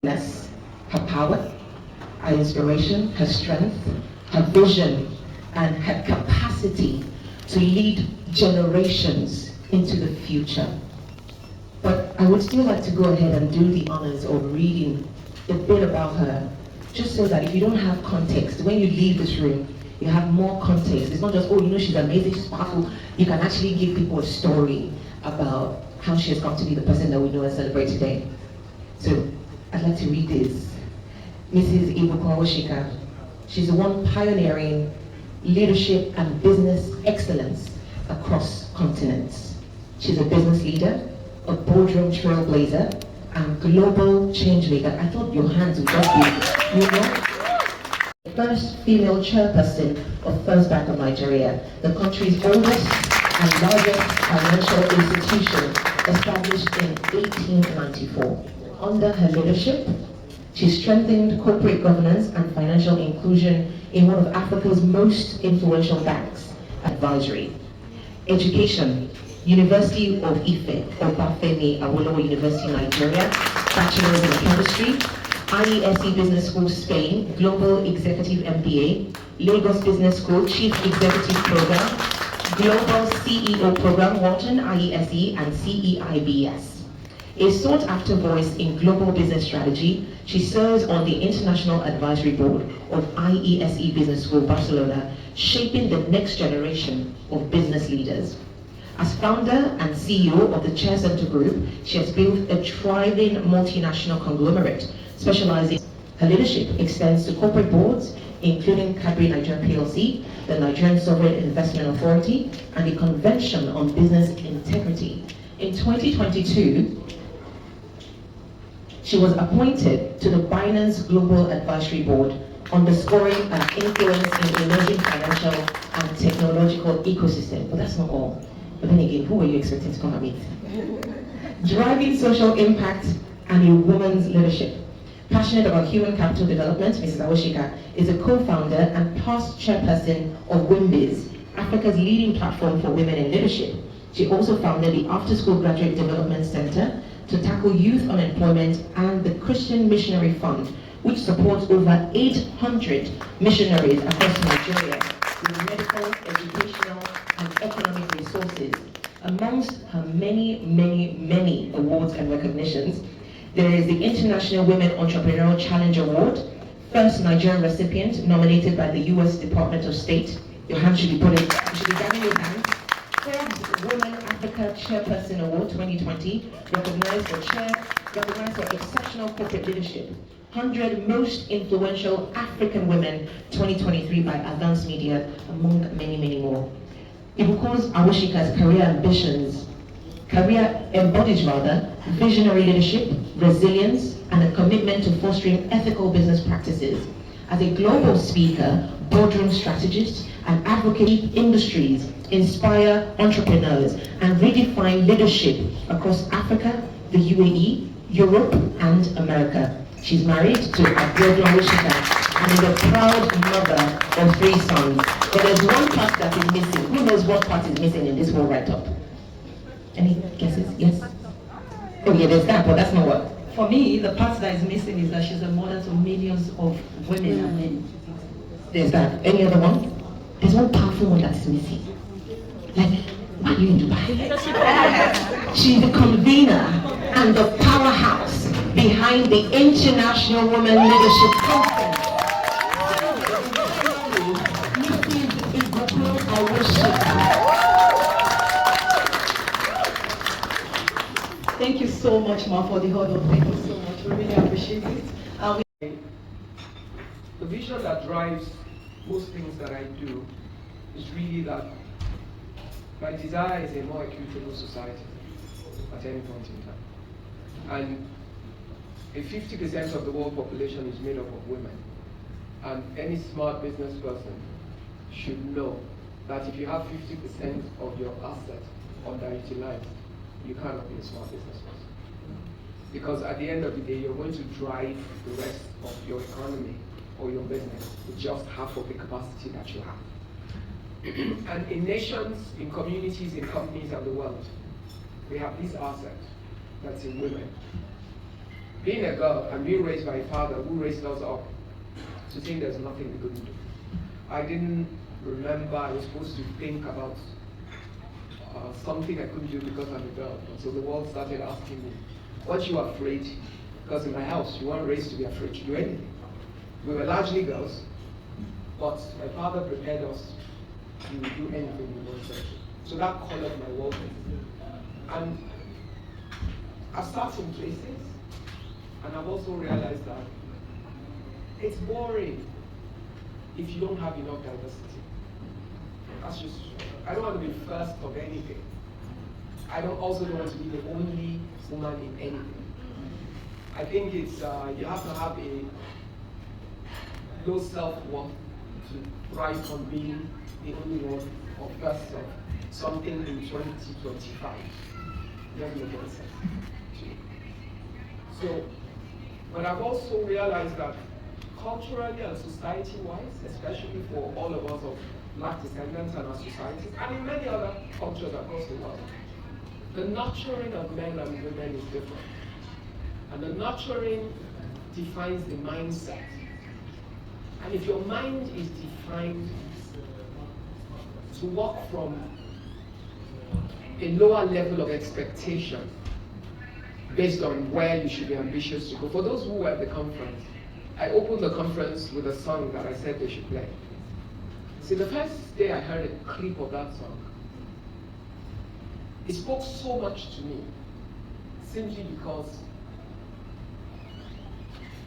her power, her inspiration, her strength, her vision, and her capacity to lead generations into the future. But I would still like to go ahead and do the honors of reading a bit about her, just so that if you don't have context, when you leave this room, you have more context. It's not just, oh, she's amazing, she's powerful. You can actually give people a story about how she has come to be the person that we know and celebrate today. So I'd like to read this. Mrs. Ibuka. She's the one pioneering leadership and business excellence across continents. She's a business leader, a boardroom trailblazer, and global change maker. I thought your hands would just be, the first female chairperson of First Bank of Nigeria, the country's oldest and largest financial institution, established in 1894. Under her leadership, she strengthened corporate governance and financial inclusion in one of Africa's most influential banks, Advisory. Education, University of Ife, Obafemi Awolowo University, Nigeria, Bachelor's in Chemistry, IESE Business School, Spain, Global Executive MBA, Lagos Business School, Chief Executive Program, Global CEO Program, Walton, IESE, and CEIBS. A sought-after voice in global business strategy, she serves on the International Advisory Board of IESE Business School, Barcelona, shaping the next generation of business leaders. As founder and CEO of the Chair Center Group, she has built a thriving multinational conglomerate specializing. Her leadership extends to corporate boards, including Cadbury Nigeria PLC, the Nigerian Sovereign Investment Authority, and the Convention on Business Integrity. In 2022, she was appointed to the Binance Global Advisory Board, underscoring her influence in emerging financial and technological ecosystem. But that's not all. But then again, who were you expecting to come and meet? Driving social impact and a woman's leadership. Passionate about human capital development, Mrs. Awoshika is a co-founder and past chairperson of WIMBIZ, Africa's leading platform for women in leadership. She also founded the After School Graduate Development Center to tackle youth unemployment and the Christian Missionary Fund, which supports over 800 missionaries across Nigeria with medical, educational, and economic resources. Amongst her many awards and recognitions, there is the International Women Entrepreneurial Challenge Award, first Nigerian recipient nominated by the U.S. Department of State. Your hand should be put in, you should be grabbing your hands. Forbes Women Africa Chairperson Award 2020, recognized for exceptional corporate leadership. 100 Most Influential African Women 2023 by Advance Media, among many more. Ibuko's Awoshika's career embodies visionary leadership, resilience, and a commitment to fostering ethical business practices. As a global speaker, boardroom strategist, and advocate industries, inspire entrepreneurs, and redefine leadership across Africa, the UAE, Europe, and America. She's married to Abiodun Awoshika and is a proud mother of 3 sons. But there's one part that is missing. Who knows what part is missing in this whole write-up? Any guesses? Yes? Oh yeah, there's that, but that's not what. For me, the part that is missing is that she's a mother to millions of women and men. There's that. Any other one? There's one powerful one that's missing. Like, why are you in Dubai? She's the convener and the powerhouse behind the International Women Leadership Conference. Thank you so much, Ma, for the honor. Thank you so much. We really appreciate it. The vision that drives most things that I do is really that my desire is a more equitable society at any point in time. And a 50% of the world population is made up of women. And any smart business person should know that if you have 50% of your assets underutilized, you cannot be a smart business person. Because at the end of the day, you're going to drive the rest of your economy or your business with just half of the capacity that you have. And in nations, in communities, in companies of the world, we have this asset that's in women. being a girl and being raised by a father who raised us up to think there's nothing we couldn't do. I didn't remember I was supposed to think about something I couldn't do because I'm a girl. So the world started asking me, "What you afraid?" Because in my house, you weren't raised to be afraid to do anything. We were largely girls, but my father prepared us to do anything we wanted to. So that colored my world. And I've started in places, and I've also realized that it's boring if you don't have enough diversity. That's just, I don't want to be first of anything. I also don't want to be the only woman in anything. I think it's, you have to have a low self-worth to thrive on being the only one or first of something in 2025. Doesn't make any sense. So, but I've also realized that culturally and society-wise, especially for all of us of Black descendants and our societies, and in many other cultures across the world, the nurturing of men and women is different. And the nurturing defines the mindset. And if your mind is defined to work from a lower level of expectation based on where you should be ambitious to go. For those who were at the conference, I opened the conference with a song that I said they should play. See, the first day I heard a clip of that song, it spoke so much to me, simply because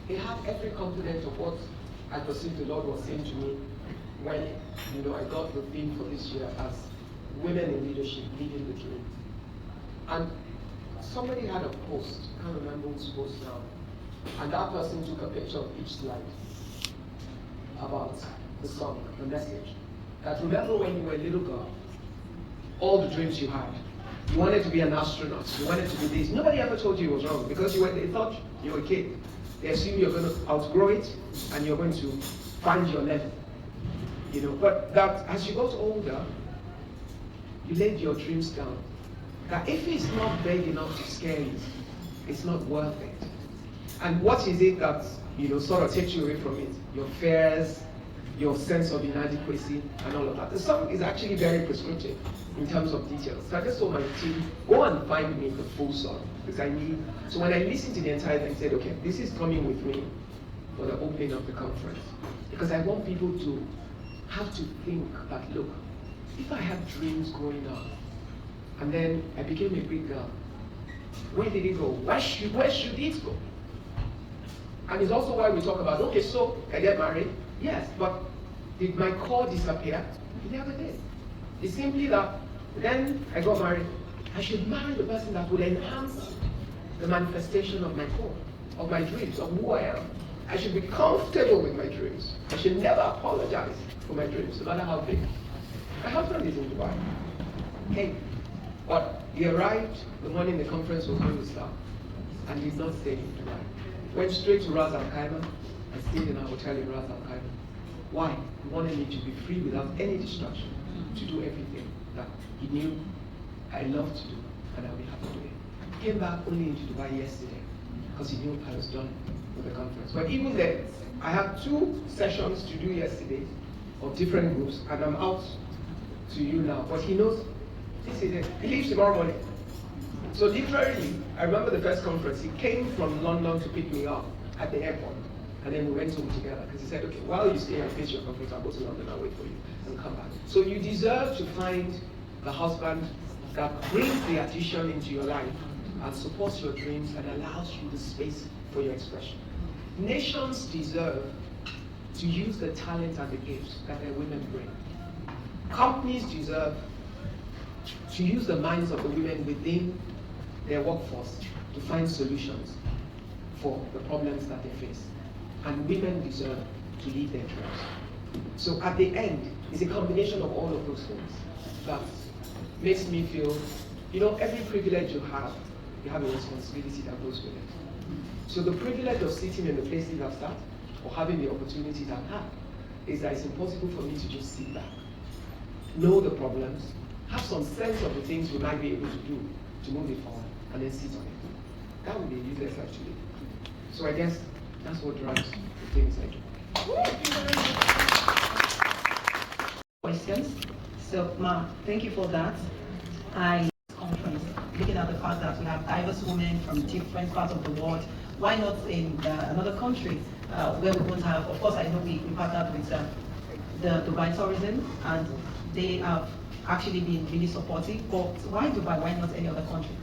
it had every component of what I perceived the Lord was saying to me when, I got the theme for this year as Women in Leadership, Leading the Dream. And somebody had a post, I can't remember whose post now, and that person took a picture of each slide about the song, the message. That remember when you were a little girl, all the dreams you had. You wanted to be an astronaut, you wanted to be this. Nobody ever told you it was wrong because they thought you were a kid. They assume you're going to outgrow it and you're going to find your level. But that as you got older, you laid your dreams down. That if it's not big enough to scare you, it's not worth it. And what is it that sort of takes you away from it? Your fears, your sense of inadequacy, and all of that. The song is actually very prescriptive in terms of details. So I just told my team, go and find me the full song, because I need. So when I listened to the entire thing, I said, okay, this is coming with me for the opening of the conference, because I want people to have to think that, look, if I had dreams growing up, and then I became a big girl, where did it go? Where should it go? And it's also why we talk about, okay, so I get married, yes, but did my core disappear? It never did. It's simply that then I got married. I should marry the person that would enhance the manifestation of my core, of my dreams, of who I am. I should be comfortable with my dreams. I should never apologize for my dreams, no matter how big. My husband is in Dubai. Hey, but he arrived the morning the conference was going to start, and did not stay in Dubai. Went straight to Ras Al Khaimah and stayed in a hotel in Ras Al Khaimah. Why? He wanted me to be free without any distraction, to do everything that he knew I loved to do, and I'll be happy doing. Came back only into Dubai yesterday, because he knew I was done with the conference. But even then, I have 2 sessions to do yesterday of different groups, and I'm out to you now. But he knows this is it. He leaves tomorrow morning. So literally, I remember the first conference, he came from London to pick me up at the airport. And then we went home together, because he said, okay, while you stay and finish your conference, I'll go to London and wait for you and come back. So you deserve to find the husband that brings the addition into your life and supports your dreams and allows you the space for your expression. Nations deserve to use the talent and the gifts that their women bring. Companies deserve to use the minds of the women within their workforce to find solutions for the problems that they face. And women deserve to lead their dreams. So at the end, it's a combination of all of those things that makes me feel, every privilege you have a responsibility that goes with it. So the privilege of sitting in the places I've sat, or having the opportunities I've had, is that it's impossible for me to just sit back, know the problems, have some sense of the things we might be able to do to move it forward, and then sit on it. That would be useless actually. So I guess that's what drives the things I do. Questions. So, Ma, thank you for that. Conference, looking at the fact that we have diverse women from different parts of the world. Why not in another country where we won't have? Of course, I know we partnered with the Dubai Tourism, and they have actually been really supportive. But why Dubai? Why not any other country?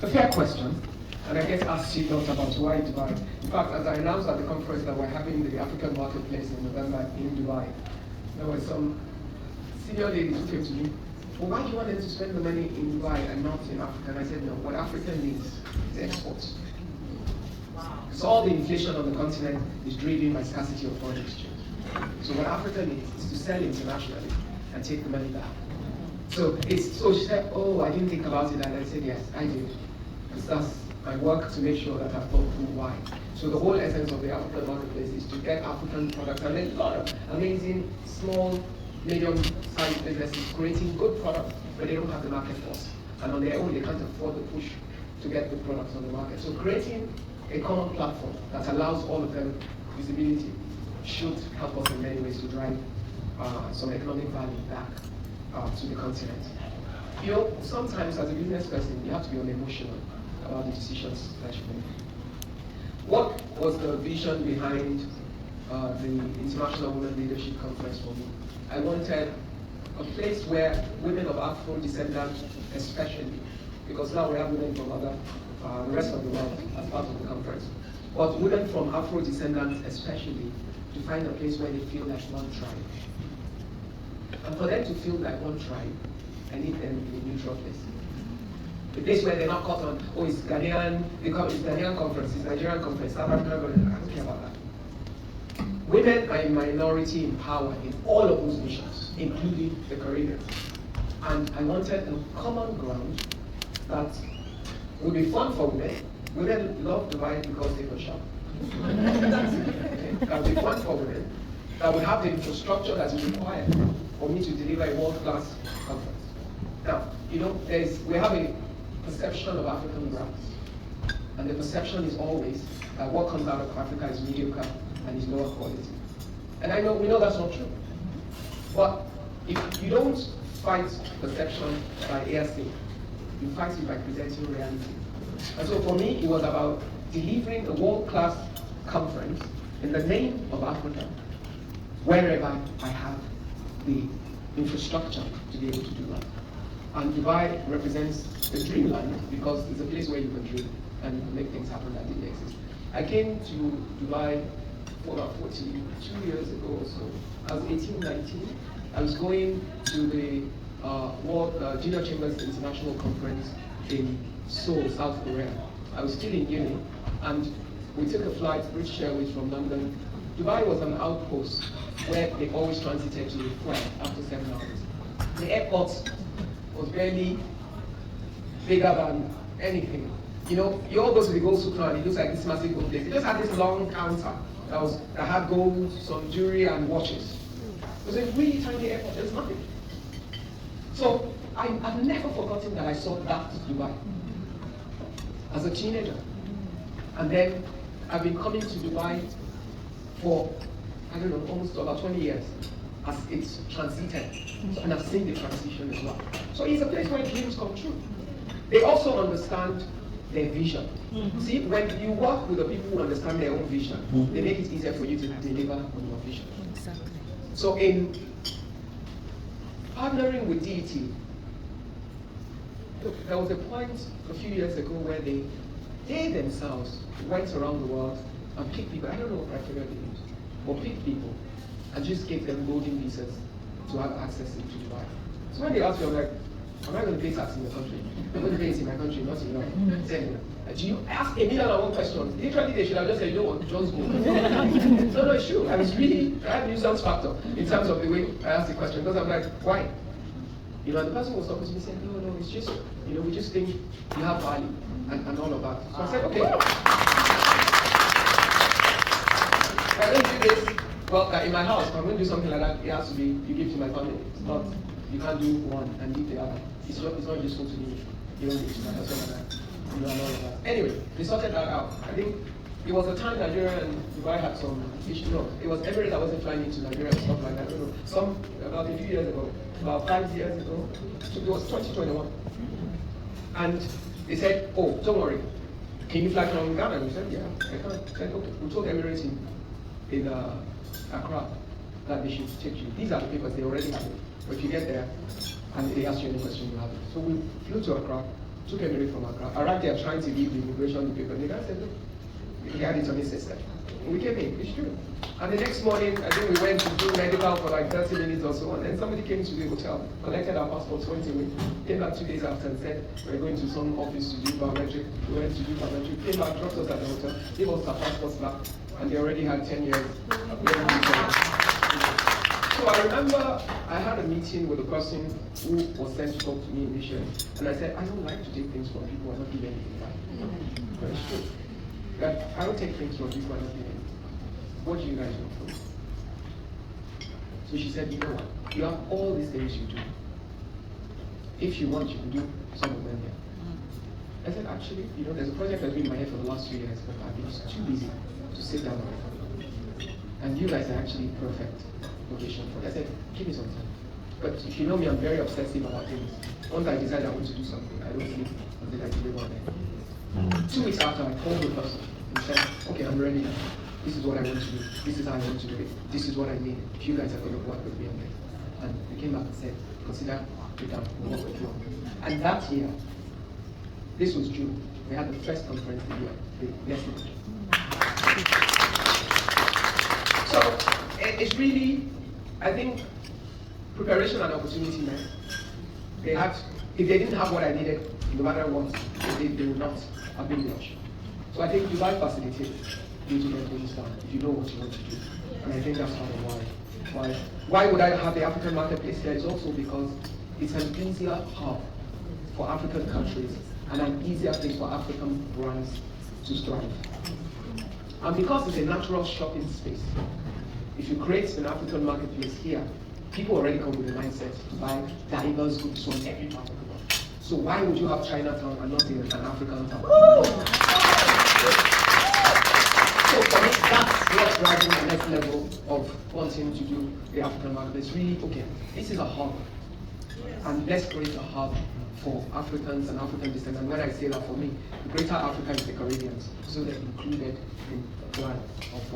A fair question, and I guess asked you lot about why Dubai. In fact, as I announced at the conference that we're having the African marketplace in November in Dubai, there were some senior ladies who came to me. Well, why do you want them to spend the money in Dubai and not in Africa? And I said, no, what Africa needs is exports. So all the inflation on the continent is driven by scarcity of foreign exchange. So what Africa needs is to sell internationally and take the money back. So she said, oh, I didn't think about it, and I said, yes, I did. Because that's my work to make sure that I've thought through why. So the whole essence of the African marketplace is to get African products, and then a lot of amazing small, medium-sized businesses creating good products, but they don't have the market force. And on their own, they can't afford the push to get good products on the market. So creating a common platform that allows all of them visibility should help us in many ways to drive some economic value back to the continent. You know, sometimes as a business person, you have to be unemotional about the decisions that you make. What was the vision behind the International Women Leadership Conference for me? I wanted a place where women of Afro descendants, especially, because now we have women from the rest of the world as part of the conference, but women from Afro descendants, especially, to find a place where they feel like one tribe. And for them to feel like one tribe, I need them in a neutral place. The place where they're not caught on, oh, it's Ghanaian, it's Ghanaian conference, it's Nigerian conference, South African conference. I don't care about that. Women are a minority in power in all of those nations, including the Caribbean. And I wanted a common ground that would be fun for women. Women love Dubai because they can shop. That would be fun for women. That would have the infrastructure that is required for me to deliver a world-class conference. Now, you know, we have a perception of African brands, and the perception is always that what comes out of Africa is mediocre and is lower quality. And we know that's not true. But if you don't fight perception by hearsay, you fight it by presenting reality. And so for me, it was about delivering a world-class conference in the name of Africa, wherever I have the infrastructure to be able to do that. And Dubai represents the dreamland because it's a place where you can dream and you can make things happen that didn't exist. I came to Dubai for about 42 years ago or so. I was 18, 19. I was going to the World Junior Chambers International Conference in Seoul, South Korea. I was still in uni, and we took a flight, British Airways from London. Dubai was an outpost where they always transited to the flight after 7 hours. The airport was barely bigger than anything. You know, you all go to the gold sutra and it looks like this massive gold place. It just had this long counter that had gold, some jewelry and watches. It was a really tiny airport, there's nothing. So I've never forgotten that I saw that Dubai as a teenager. And then I've been coming to Dubai for, I don't know, almost about 20 years as it's transited. And I've seen the transition as well. So it's a place where dreams come true. They also understand their vision. See, when you work with the people who understand their own vision, they make it easier for you to deliver on your vision. Exactly. So in partnering with DET, look, there was a point a few years ago where they themselves went around the world and picked people, I don't know what criteria they used, but picked people and just gave them golden visas to have access into Dubai. So when they asked me, I'm like, am I going to pay tax in the country? I'm going to pay it in my country, not in Europe. Then, do you ask a million and one questions? Literally, they should have just said, you know what, just go. No, it's true. I was really, I had nuisance factor in terms of the way I asked the question, because I'm like, why? You know, and the person was talking to me saying, no, it's just, you know, we just think you have value and all of that. So I said, okay. If I don't do this, well, in my house, if I'm going to do something like that, it has to be, you give to my family. It's not, you can't do one and leave the other. It's not useful to me. You don't need to, that's what I like. and all of that. Anyway, they sorted that out. I think it was a time Nigeria and Dubai had some issues. No, it was Emirates that wasn't flying into Nigeria and stuff like that. I don't know. About a few years ago, about 5 years ago, so it was 2021. And they said, oh, don't worry, can you fly from Ghana? And we said, yeah, I can. I said, okay, we told Emirates in Accra that they should take you. These are the papers, they already have it. But if you get there and they ask you any question, you have it. So we flew to Accra, took Emirates from Accra, arrived there trying to leave the immigration paper. And the guy said, look, he had it on his system. And we came in, it's true. And the next morning, I think we went to do medical for like 30 minutes or so, and then somebody came to the hotel, collected our passports, went away, came back 2 days after and said, we're going to some office to do biometric. We went to do biometric, came back, dropped us at the hotel, gave us our passports back, and they already had 10 years. So I remember I had a meeting with a person who was sent to talk to me initially, and I said, I don't like to take things from people and not give anything back. But it's true. That I don't take things from people and not give anything. What do you guys want from me? So she said, you know what? You have all these things you do. If you want, you can do some of them here. I said, actually, there's a project that's been in my head for the last 3 years, but I've been too busy to sit down and work. And you guys are actually perfect location for it. I said, give me some time. But if you know me, I'm very obsessive about things. Once I decide I want to do something, I don't sleep until I deliver on it. 2 weeks after, I called the person and said, okay, I'm ready now. This is what I want to do. This is how I want to do it. This is what I need. If you guys are going to work with me on it. And we came back and said, consider it down, work with you. And that year, this was June, we had the first conference of the year, the yesterday. So it's really, I think, preparation and opportunity, man. If they didn't have what I needed, no matter what, they would not have been the option. So I think Dubai facilitates you to get things done if you know what you want to do. And I think that's part of why. Why would I have the African marketplace here? It's also because it's an easier hub for African countries and an easier place for African brands to thrive. And because it's a natural shopping space, if you create an African marketplace here, people already come with the mindset to buy diverse goods from every part of the world. So why would you have Chinatown and not in an African town? So for me, that's what's driving the next level of wanting to do the African market. It's really, okay, this is a hub. And let's create a hub for Africans and African descent. And when I say that, for me, the greater Africa is the Caribbeans. So they're included in the plan of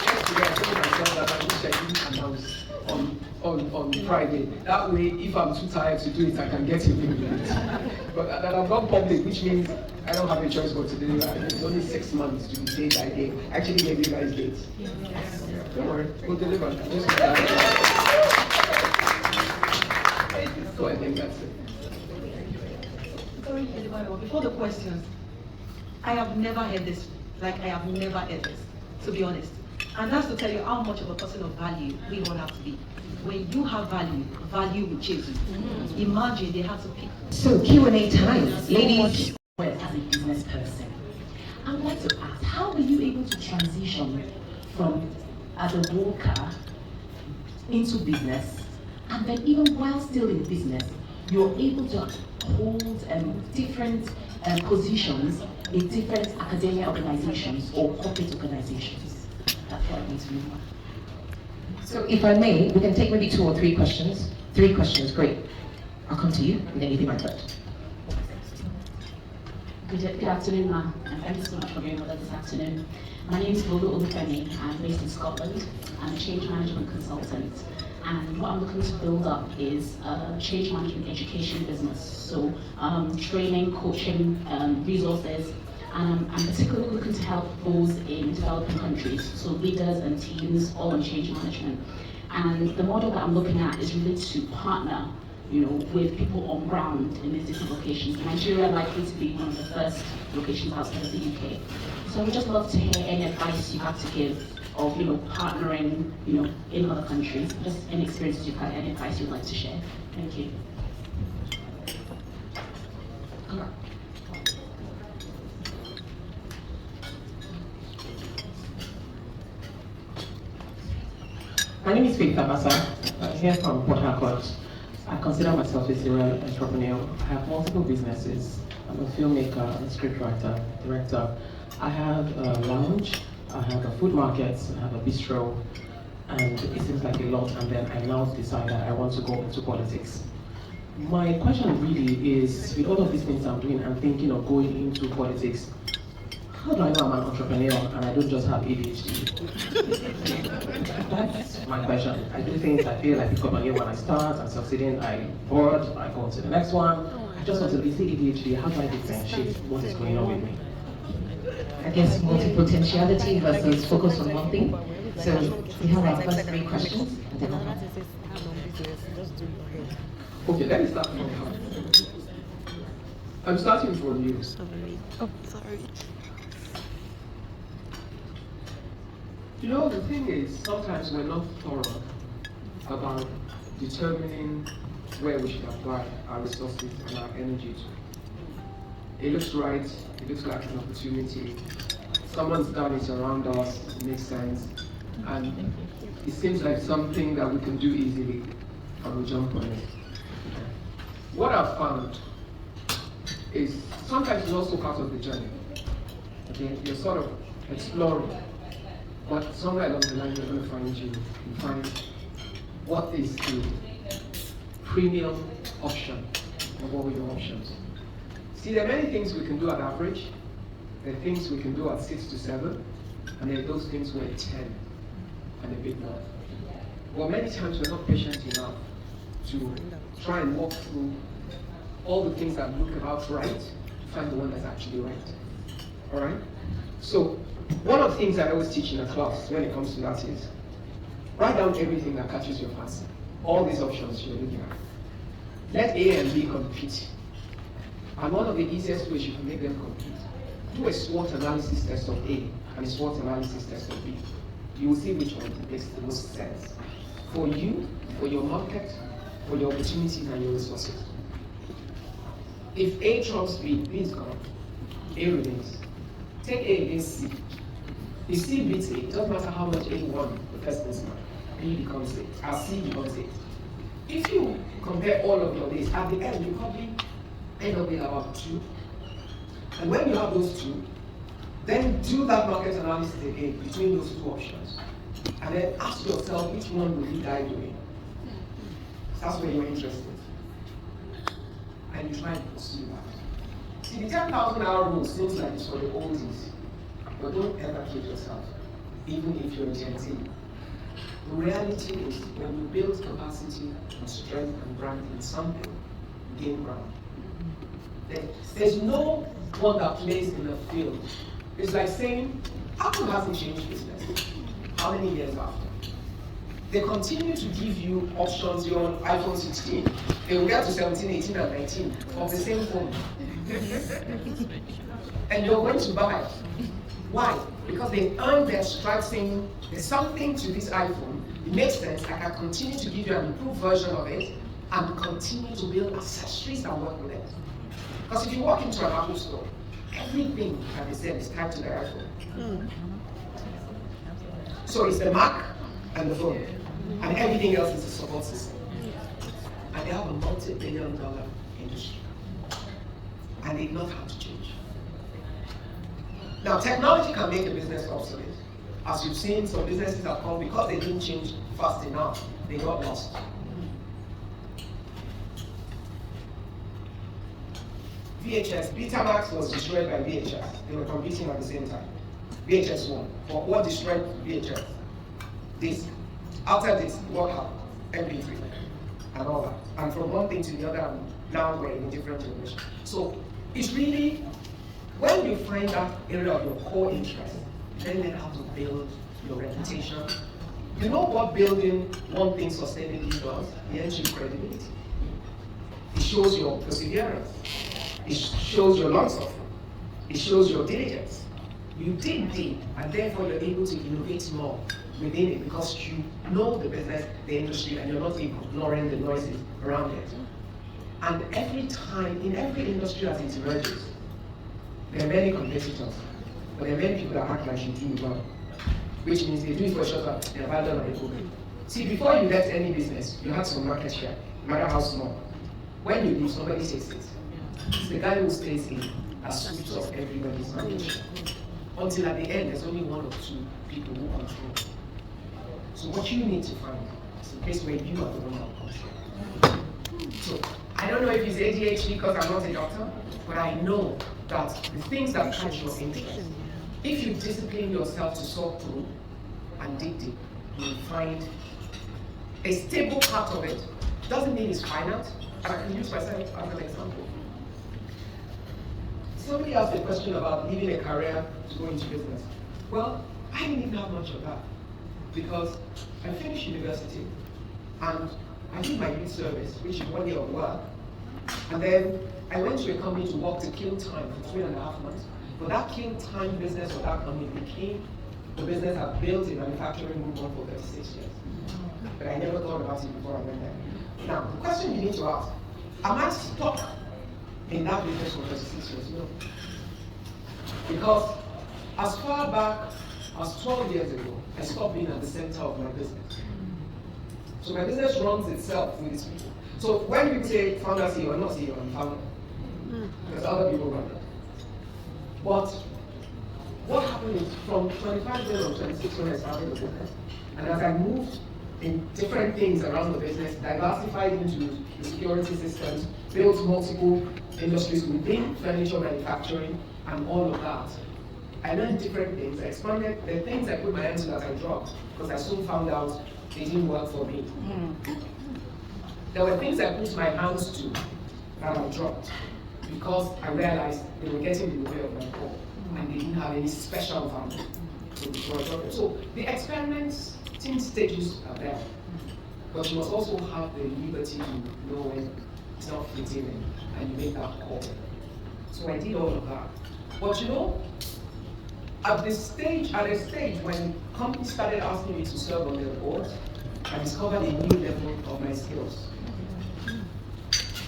yesterday I told myself that I wish I didn't announce on Friday. That way, if I'm too tired to do it, I can get away with it. But that I've gone public, which means I don't have a choice but to deliver. It's only 6 months to be day by day. Actually, gave you guys dates. Don't worry, we'll deliver. So I think that's it. Sorry, before the questions, I have never heard this. Like, I have never heard this, to be honest. And that's to tell you how much of a person of value we all have to be. When you have value, value will chase you. Imagine they have to pick. So Q&A time, ladies. As a business person, I would like to ask, how were you able to transition from as a worker into business, and then even while still in business, you're able to hold different positions in different academia organizations or corporate organizations? That's what I need to know. So if I may, we can take maybe 2 or 3 questions. 3 questions, great. I'll come to you, and then you be my third. Good afternoon, Ma, and thank you so much for being with us this afternoon. My name is Bolu Olufemi. I'm based in Scotland. I'm a change management consultant, and what I'm looking to build up is a change management education business. So training, coaching, resources, and I'm particularly looking to help those in developing countries, so leaders and teams, all on change management. And the model that I'm looking at is really to partner with people on ground in these different locations. Nigeria likely to be one of the first locations outside of the UK. So I would just love to hear any advice you have to give of, partnering, in other countries. Just any experiences you've had, any advice you'd like to share. Thank you. My name is Kiza. I'm here from Port Harcourt. I consider myself a serial entrepreneur. I have multiple businesses. I'm a filmmaker, I'm a scriptwriter, director. I have a lounge, I have a food market, I have a bistro, and it seems like a lot, and then I now decide that I want to go into politics. My question really is, with all of these things I'm doing, I'm thinking of going into politics. How do I know I'm an entrepreneur and I don't just have ADHD? That's my question. I do things, I feel I pick up on it when I start, I'm succeeding, I bored, I go on to the next one. I just want to, is it ADHD? How do I differentiate what is going on with me? I guess multi-potentiality versus focus on one thing. So we have our first 3 questions, and then Okay, let me start from here. I'm starting from you. Oh, sorry. You know, the thing is, sometimes we're not thorough about determining where we should apply our resources and our energy to. It looks right, it looks like an opportunity. Someone's done it around us, it makes sense, and it seems like something that we can do easily, and we jump on it. What I've found is sometimes it's also part of the journey. Okay, you're sort of exploring, but somewhere along the line you're going to find what is the premium option, and what were your options. See, there are many things we can do at average. There are things we can do at 6 to 7, and there are those things where 10 and a bit more. But many times we're not patient enough to try and walk through all the things that look about right to find the one that's actually right. All right? So one of the things I always teach in a class when it comes to that is write down everything that catches your fancy. All these options you're looking at. Let A and B compete. And one of the easiest ways you can make them compete, do a SWOT analysis test of A and a SWOT analysis test of B. You will see which one makes the most sense for you, for your market, for your opportunities and your resources. If A trumps B, B is gone. A remains. Take A against C. If C beats A, it doesn't matter how much A won the first person, B becomes A, C becomes A. If you compare all of your days, at the end you probably end up with about 2. And when you have those 2, then do that market analysis again between those 2 options. And then ask yourself which one will you die doing. That's where you're interested. And you try and pursue that. See, the 10,000-hour rule seems like it's for the oldies. But don't ever kid yourself, even if you're a Gen Z. The reality is, when you build capacity and strength and brand in something, you gain ground. There's no one that plays in the field. It's like saying, Apple hasn't changed business. How many years after? They continue to give you options. You're on iPhone 16. They will get to 17, 18, and 19 of the same phone. And you're going to buy. Why? Because they earned their stripes saying, there's something to this iPhone. It makes sense. I can continue to give you an improved version of it and continue to build accessories that work with it. Because if you walk into an Apple store, everything that is there is tied to the iPhone. So it's the Mac and the phone, and everything else is a support system. And they have a multi-billion-dollar industry, and they know how to change. Now, technology can make a business obsolete. As you've seen, some businesses have come because they didn't change fast enough. They got lost. VHS, Betamax was destroyed by VHS. They were competing at the same time. VHS won. But what destroyed VHS? This. After this, what happened? MP3 and all that. And from one thing to the other, and now we're in a different generation. So it's really, when you find that area of your core interest, then learn how to build your reputation. You know what building one thing sustainably does? It earns you credibility. It shows your perseverance. It shows your long suffering. It shows your diligence. You dig deep, and therefore you're able to innovate more within it because you know the business, the industry, and you're not ignoring the noises around it. And every time, in every industry as it emerges, there are many competitors, but there are many people that act like you do well, which means they do it for a short time, they abandon or they go. See, before you get any business, you had some market share. no matter how small. When you leave, somebody takes it. It's the guy who stays in that sweeps up everybody's management. Until at the end, there's only one or two people who control. So what you need to find is a place where you are the one that control. So I don't know if it's ADHD because I'm not a doctor, but I know that the things that catch your interest, if you discipline yourself to sort through and dig deep, you'll find a stable part of it. Doesn't mean it's finite. And I can use myself as an example. Somebody asked a question about leaving a career to go into business. Well, I didn't even have much of that because I finished university and I did my youth service, which is 1 year of work. And then I went to a company to work to kill time for 3.5 months. But that kill time business of that company became the business I built in manufacturing moved on for 36 years. But I never thought about it before I went there. Now, the question you need to ask, am I stuck in that business for 36 years? No. Because as far back as 12 years ago, I stopped being at the center of my business. So my business runs itself with its people. So when people say founder CEO, I'm not CEO, I'm founder. Because other people run it. But what happened is from 25 years or 26 when I started the business, and as I moved in different things around the business, diversified into the security systems, built multiple industries within furniture manufacturing and all of that. I learned different things. I expanded the things I put my hands to that I dropped because I soon found out they didn't work for me. There were things I put my hands to that I dropped because I realized they were getting in the way of my goal and they didn't have any special value. So the experimenting stages are there, but you must also have the liberty to know when it's not fitting in and you make that call. So I did all of that. But you know, at a stage when companies started asking me to serve on their board, I discovered a new level of my skills.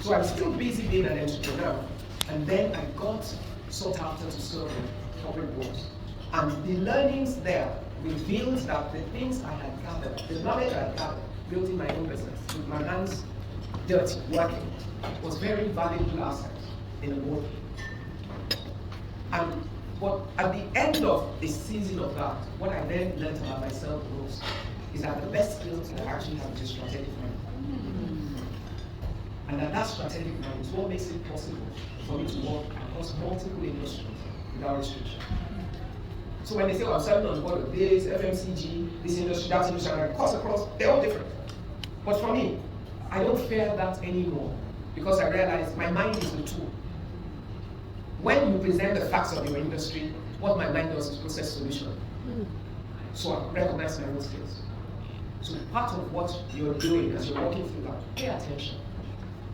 So I'm still busy being an entrepreneur, and then I got sought after to serve on corporate boards. And the learnings there revealed that the things I had gathered, the knowledge I had gathered, building my own business, with my hands dirty, working, was very valuable asset in a board. But at the end of the season of that, what I then learned about myself is that the best skills I actually have is strategic mind. And that strategic mind is what makes it possible for me to work across multiple industries without restriction. So when they say, well, I'm serving on board of this, FMCG, this industry, that industry, and I across, they're all different. But for me, I don't fear that anymore because I realize my mind is the tool. When you present the facts of your industry, what my mind does is process solution. So I recognize my own skills. So part of what you're doing as you're walking through that, pay attention.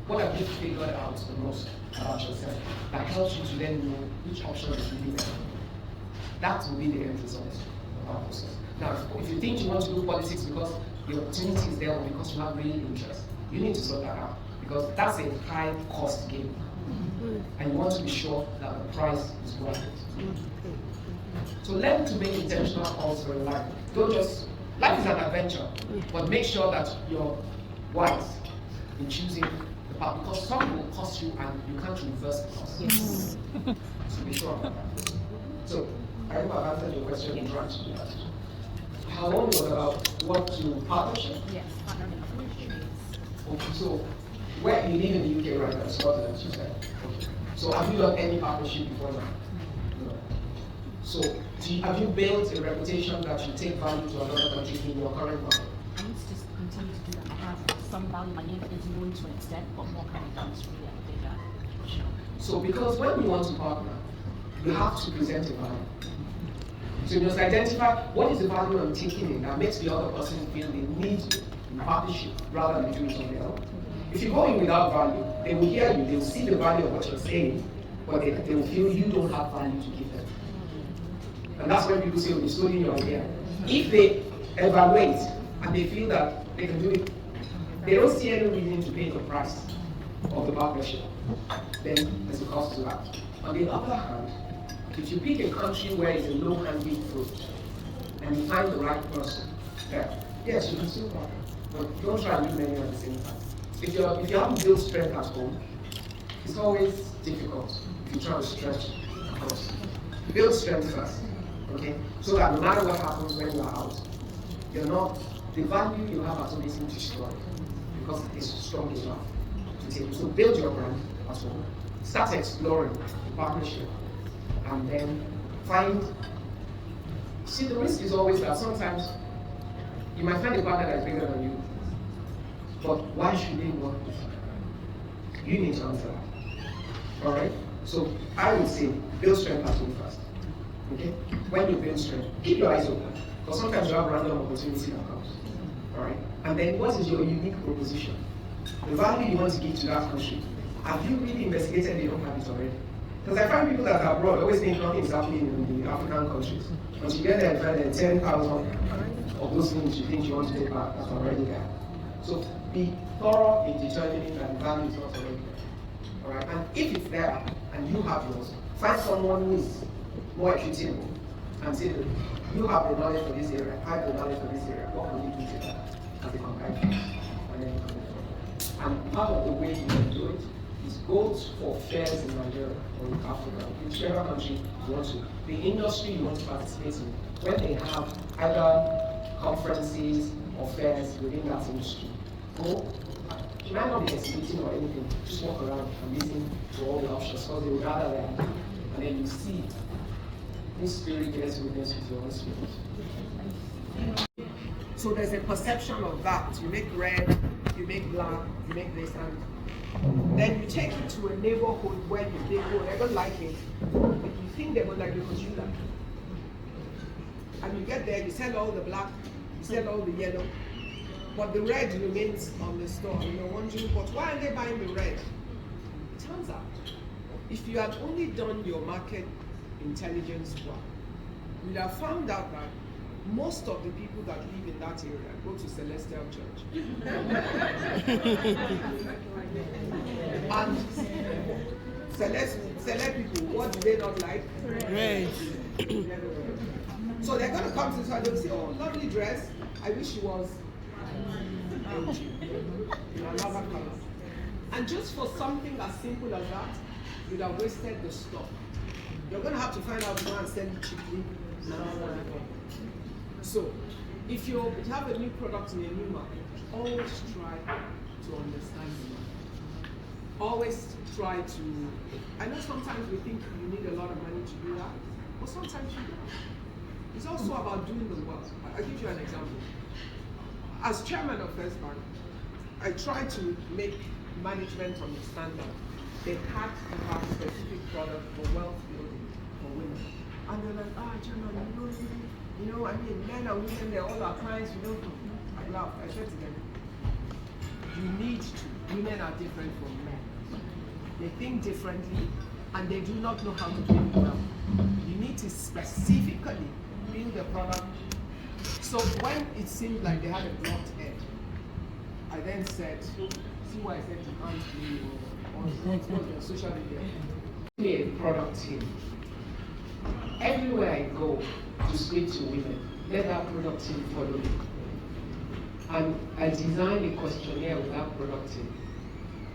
What have you figured out the most about yourself that helps you to then know which option is really better? That will be the end result of our process. Now, if you think you want to do politics because the opportunity is there or because you have real interest, you need to sort that out because that's a high cost game. And you want to be sure that the price is worth it. So learn to make intentional calls for your life. Don't just, life is an adventure, but make sure that you're wise in choosing the path because some will cost you and you can't reverse the cost. Yes. So be sure about that. So I hope I've answered your question in Brunch. How long was about what to partnership? Yes, partnership. Okay, so where you live in the UK right now, Scotland, you said. Okay. So have you done any partnership before now? No. So have you built a reputation that you take value to another country in your current market? I need to just continue to do that. I have some value, my name is known to an extent, but more current comes really at the bigger. Sure. So because when you want to partner, you have to present a value. So you must identify what is the value I'm taking in that makes the other person feel they need you in partnership rather than doing something else. If you go in without value, they will hear you, they will see the value of what you're saying, but they will feel you don't have value to give them. And that's when people say, oh, you're stealing your idea. If they evaluate and they feel that they can do it, they don't see any reason to pay the price of the partnership, then there's a cost to that. On the other hand, if you pick a country where it's a low-hanging fruit and you find the right person there, yes, you can still partner, but don't try and do many at the same time. if you haven't built strength at home, it's always difficult if you try to stretch across. Build strength first, okay? So that no matter what happens when you are out, you're not, the value you have at home isn't destroyed because it's strong enough to take. So build your brand at home. Start exploring partnership and then find. See, the risk is always that sometimes you might find a partner that is bigger than you, but why should they work with you? You need to answer that. Alright? So I would say build strength at home first. Okay? When you build strength, keep your eyes open. Because sometimes you have random opportunity that comes. Alright? And then what is your unique proposition? The value you want to give to that country. Have you really investigated they don't have it already? Because I find people that are abroad always think nothing is happening in the African countries. Once you get there and find that 10,000 of those things you think you want to take back, that's already there. So be thorough in determining that the value is not already there. Alright? And if it's there and you have yours, find someone who is more equitable and say, you have the knowledge for this area, I have the knowledge for this area, what can we do together as a combined? And then you come forward. And part of the way you can do it is go for fairs in Nigeria or in Africa, whichever country you want to. The industry you want to participate in, when they have either conferences or fairs within that industry, go. You might not be exhibiting or anything, just walk around and listen to all the options because they would rather there. And then you see this spirit gets witness with your own spirit. So there's a perception of that. You make red, you make black, you make this, and then you take it to a neighborhood where they go, they don't like it. But you think they don't like it because you like it. And you get there, you sell all the black, you sell all the yellow, but the red remains on the store. And you're wondering, but why are they buying the red? It turns out, if you had only done your market intelligence work, you'd have found out that most of the people that live in that area go to Celestial Church. And select people, what do they not like? Red. So they're going to come to this and they'll say, oh, lovely dress. I wish it was in another color. And just for something as simple as that, you'd have wasted the stock. You're going to have to find out who and sell it cheaply. So, if you have a new product in a new market, always try to understand the market. Always try to, I know sometimes we think you need a lot of money to do that, but sometimes you don't. It's also about doing the work. I'll give you an example. As chairman of First Bank, I try to make management understand that they had to have specific product for wealth building for women. And they're like, chairman, I mean, men and women, they're all our clients, we don't know. I laugh, I said to them, you need to. Women are different from men. They think differently, and they do not know how to do it well. You need to specifically build the product. So when it seemed like they had a blocked head, I then said, see why I said you can't be on social media. Be a product team. Everywhere I go to speak to women, let that product team follow me. And I designed a questionnaire with that product team.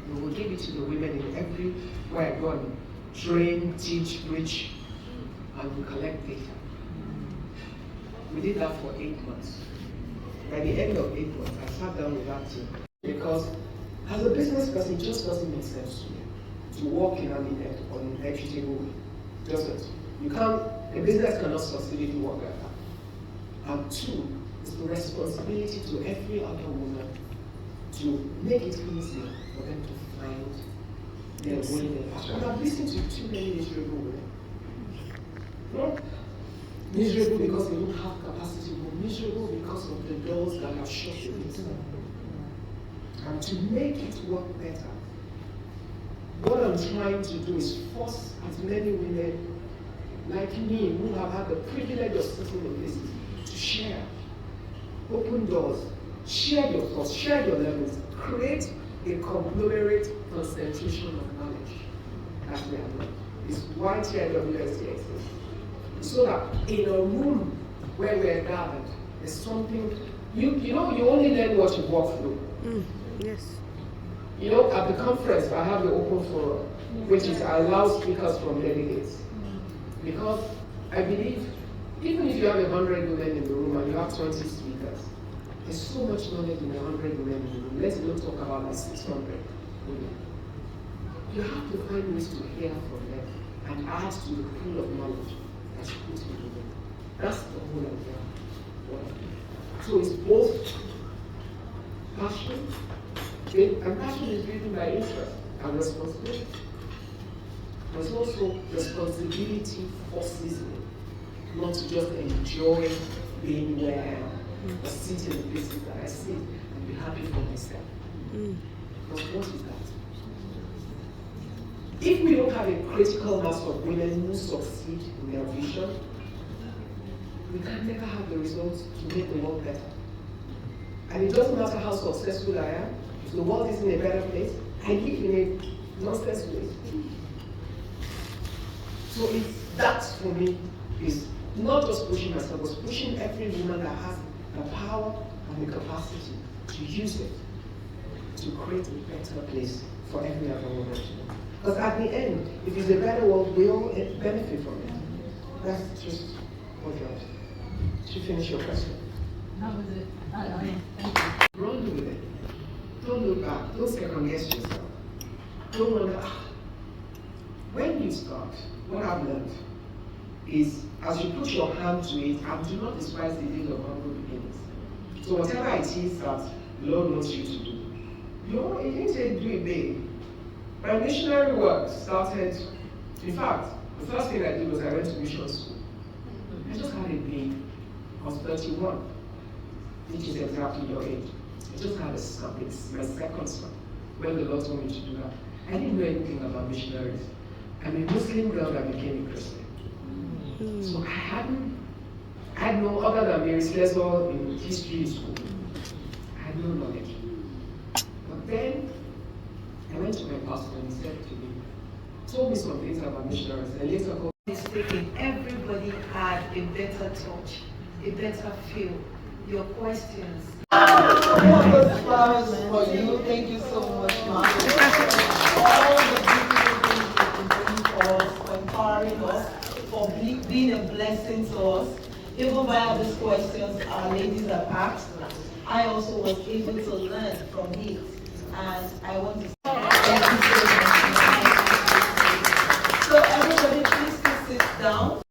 We will give it to the women in everywhere I go and train, teach, preach, and we collect data. We did that for 8 months. By the end of 8 months, I sat down with that team because as a business person, it just doesn't make sense to me to work in an equitable way. Doesn't. You can't, a business cannot succeed if you work like that. And two, it's the responsibility to every other woman to make it easier for them to find their way in their passion. And I've listened to too many miserable women. Not miserable because they don't have capacity, but miserable because of the doors that are shut against them. And to make it work better, what I'm trying to do is force as many women like me who have had the privilege of sitting in places to share. Open doors, share your thoughts, share your levels, create a conglomerate concentration of knowledge that we have done. It's why TIWST exists. So that in a room where we are gathered, there's something, you only learn what you walk through. Yes. You know, at the conference, I have the open forum, which is I allow speakers from delegates. Because I believe, even if you have 100 women in the room and you have 20 speakers, there's so much knowledge in 100 women in the room. Let's not talk about like 600 women. You have to find ways to hear from them and add to the pool of knowledge that's put in the room. That's the whole idea. So it's both passion, and passion is driven by interest and responsibility. There's also responsibility forces me not to just enjoy being where I am, but sit in the places that I sit and be happy for myself. But what is that? If we don't have a critical mass of women who succeed in their vision, we can never have the results to make the world better. And it doesn't matter how successful I am, if the world is in a better place, I live in a nonsense place. So that for me is not just pushing myself, but pushing every woman that has the power and the capacity to use it to create a better place for every other woman. Because at the end, if it's a better world, we all benefit from it. That's just what else. Did you finish your question? That was it. Run with it. Don't look back. Don't second guess yourself. Don't wonder. When you start, what I've learned is as you put your hand to it, and do not despise the days of humble beginnings. So whatever it is that the Lord wants you to do, you didn't say do it big. My missionary work started, in fact, the first thing I did was I went to mission school. I just had a baby. I was 31, which is exactly your age. I just had a son, it's my second son, when the Lord told me to do that. I didn't know anything about missionaries. I'm a Muslim girl that became a Christian. So I had no, other than Mary's lesson in history school, I had no knowledge. But then, I went to my pastor and he said to me, told me some things about missionaries, and later called Mistaken. Everybody had a better touch, a better feel. Your questions. All those flowers for you. Thank you so much, Ma. All the beautiful things you've been doing for us, for empowering us, for being a blessing to us. Even by these questions our ladies have asked, I also was able to learn from it. And I want to thank you so much. So everybody, please sit down.